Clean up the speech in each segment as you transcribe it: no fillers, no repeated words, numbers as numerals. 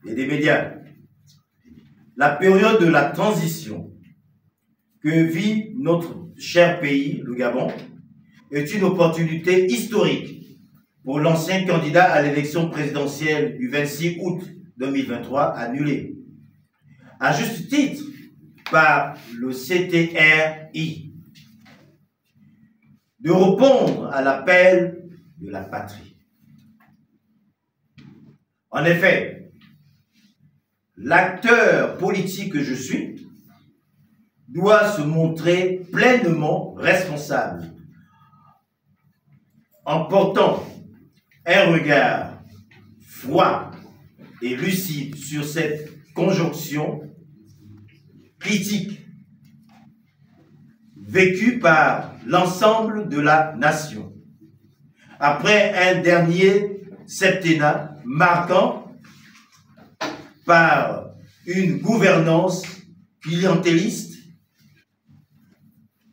et des médias. La période de la transition que vit notre cher pays, le Gabon, est une opportunité historique pour l'ancien candidat à l'élection présidentielle du 26 août 2023 annulée, à juste titre par le CTRI, de répondre à l'appel de la patrie. En effet, l'acteur politique que je suis doit se montrer pleinement responsable en portant un regard froid et lucide sur cette conjonction critique vécue par l'ensemble de la nation. Après un dernier septennat marquant par une gouvernance clientéliste,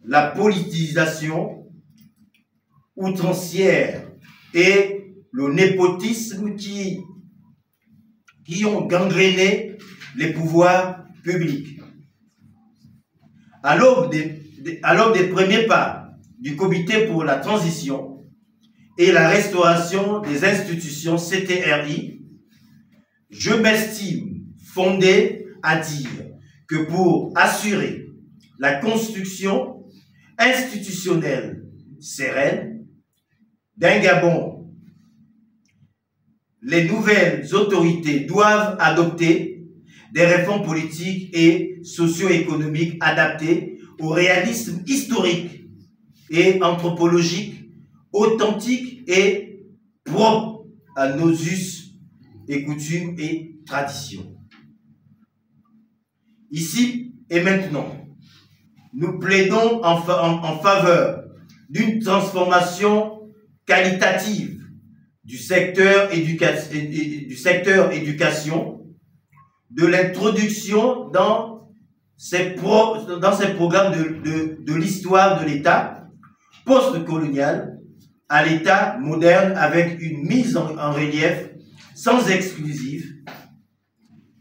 la politisation outrancière et le népotisme qui ont gangréné les pouvoirs publics. À l'aube des premiers pas du Comité pour la transition et la restauration des institutions CTRI, je m'estime fondé à dire que pour assurer la construction institutionnelle sereine d'un Gabon, les nouvelles autorités doivent adopter des réformes politiques et socio-économiques adaptées au réalisme historique et anthropologique, authentique et propre à nos us et coutumes et traditions. Ici et maintenant, nous plaidons en faveur d'une transformation qualitative du secteur éducation, de l'introduction dans ces programmes de l'histoire de l'État post-colonial à l'État moderne, avec une mise en relief sans exclusive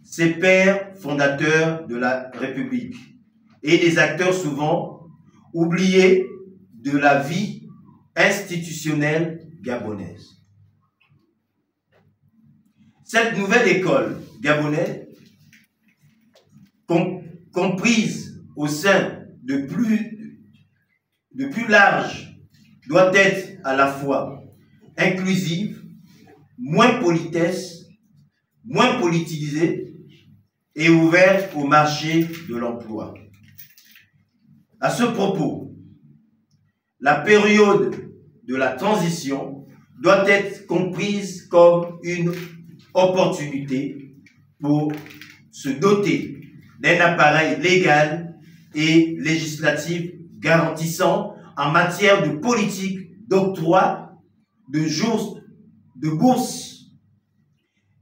ces pères fondateurs de la République et des acteurs souvent oubliés de la vie institutionnelle gabonaise. Cette nouvelle école gabonaise, comprise au sein de plus large, doit être à la fois inclusive, moins politesse, moins politisée et ouverte au marché de l'emploi. À ce propos, la période de la transition doit être comprise comme une opportunité pour se doter d'un appareil légal et législatif garantissant en matière de politique d'octroi de bourses,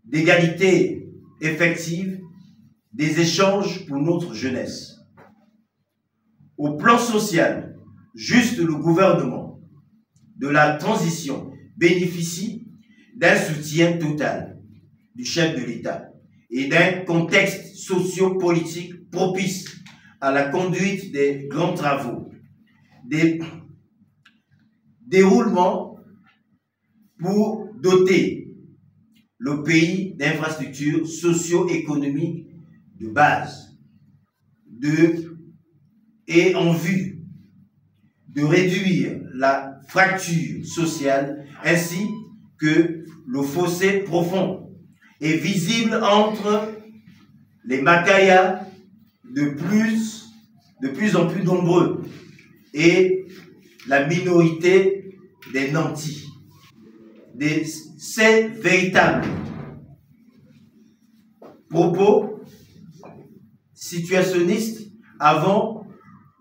d'égalité effective, des échanges pour notre jeunesse. Au plan social, juste le gouvernement de la transition bénéficie d'un soutien total du chef de l'État et d'un contexte socio-politique propice à la conduite des grands travaux, des déroulements pour doter le pays d'infrastructures socio-économiques de base et en vue de réduire la fracture sociale ainsi que le fossé profond et visible entre les Makayas de plus en plus nombreux et la minorité des nantis. Ces véritables propos situationnistes avant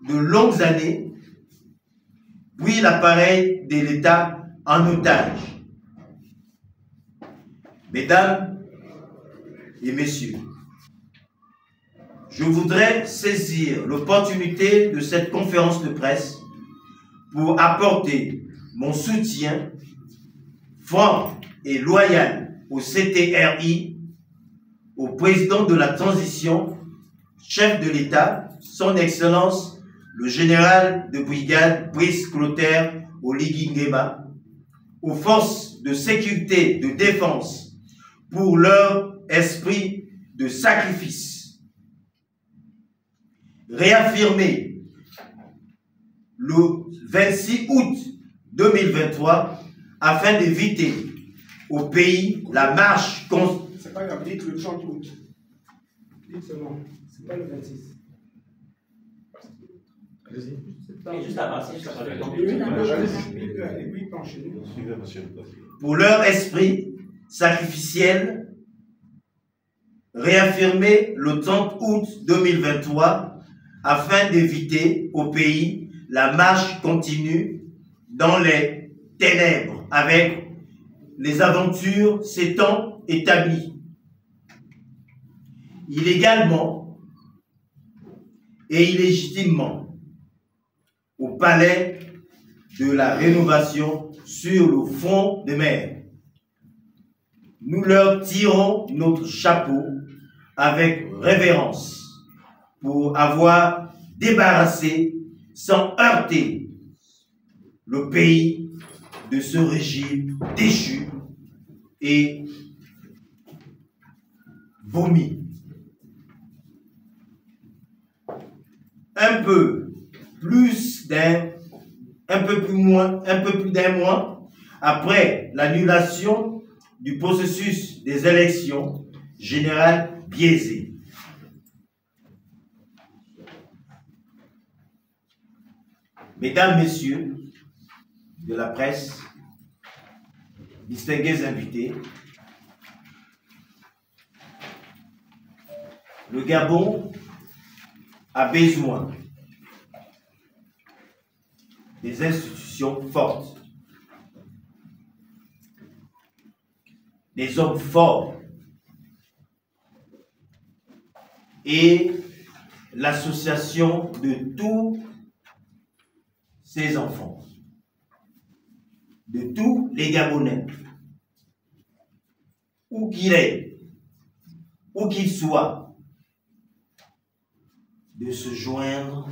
de longues années pris l'appareil de l'État en otage. Mesdames et messieurs, je voudrais saisir l'opportunité de cette conférence de presse pour apporter mon soutien franc et loyal au CTRI, au président de la transition, chef de l'État, son Excellence, le général de brigade Brice Clotaire Oligui Nguema, aux forces de sécurité, de défense, pour leur esprit de sacrifice. Réaffirmé le 26 août 2023 afin d'éviter au pays la marche contre... C'est pas grave, dites le 30 août. Dites seulement, c'est pas le 26. Allez-y. Juste avant, c'est juste avant. Pour leur esprit sacrificiel, réaffirmé le 30 août 2023 afin d'éviter au pays la marche continue dans les ténèbres avec les aventures s'étant établies. Illégalement et illégitimement au palais de la rénovation sur le front de mer. Nous leur tirons notre chapeau avec révérence pour avoir débarrassé sans heurter le pays de ce régime déchu et vomi. Un peu plus d'un mois après l'annulation du processus des élections générales biaisées. Mesdames, Messieurs de la presse, distingués invités, le Gabon a besoin des institutions fortes, des hommes forts et l'association de tous ces enfants, de tous les Gabonais, où qu'il est, où qu'il soit, de se joindre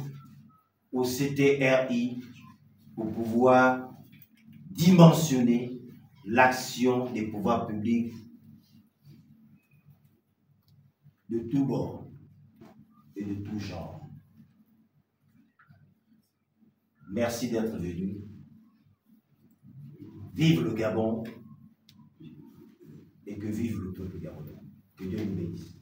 au CTRI pour pouvoir dimensionner l'action des pouvoirs publics de tous bords et de tout genre. Merci d'être venu. Vive le Gabon et que vive le peuple gabonais. Que Dieu nous bénisse.